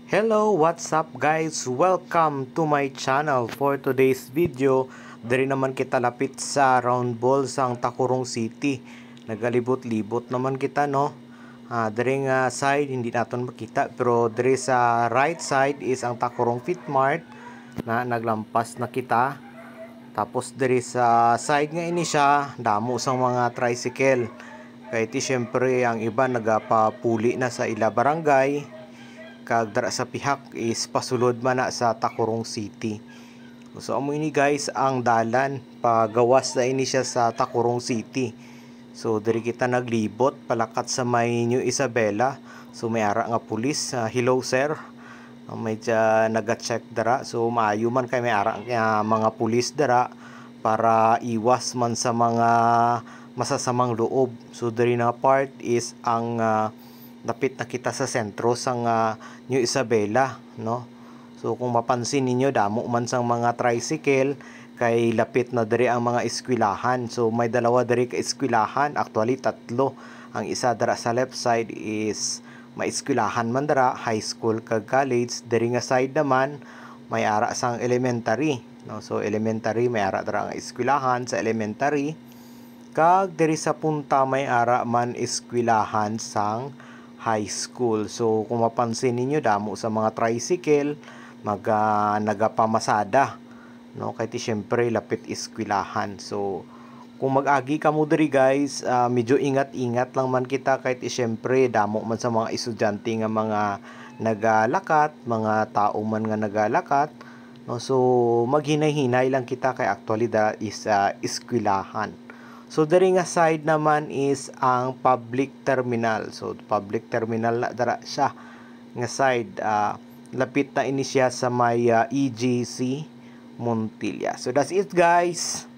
Hello, what's up guys? Welcome to my channel. For today's video, diri naman kita lapit sa round ball sang Tacurong City. Nagalibot-libot naman kita, no? Diri nga side hindi naton makita, pero diri sa right side is ang Tacurong Fit Mart na naglampas na kita. Tapos diri sa side nga ini siya, damo sang mga tricycle. Kaya ti syempre ang iba nagapapuli na sa ila barangay. Kag dara sa pihak is pasulod man na sa Tacurong City. So amo ini guys ang dalan pagawas na ini siya sa Tacurong City. So diri kita naglibot palakat sa may New Isabela. So may ara nga pulis, hello sir. May naga-check dara. So maayo man kay may ara nga mga pulis dara para iwas man sa mga masasamang loob. So diri na part is ang lapit na kita sa sentro sang New Isabela, no? So kung mapansin ninyo damo man sang mga tricycle kay lapit na diri ang mga eskwelahan. So may dalawa diri ka eskwelahan, actually tatlo. Ang isa dara sa left side is may eskwelahan man dara, high school kag college. Diri nga side naman may ara sang elementary, no? So elementary may ara dara nga eskwelahan sa elementary. Kag diri sa punta may ara man eskwelahan sang high school. So kung mapansin ninyo damo sa mga tricycle nagapamasada, no? Kay ti syempre lapit eskwelahan. So kung mag-agi ka mo diri guys, medyo ingat-ingat lang man kita kay ti syempre damo man sa mga estudyante nga mga nagalakat, mga tao man nga nagalakat, no? So maghinay-hinay lang kita kay actually that is eskwelahan. So diri nga side naman is ang public terminal. So public terminal na dara siya nga side, lapit na ini siya sa may EGC Montilla. So that's it guys.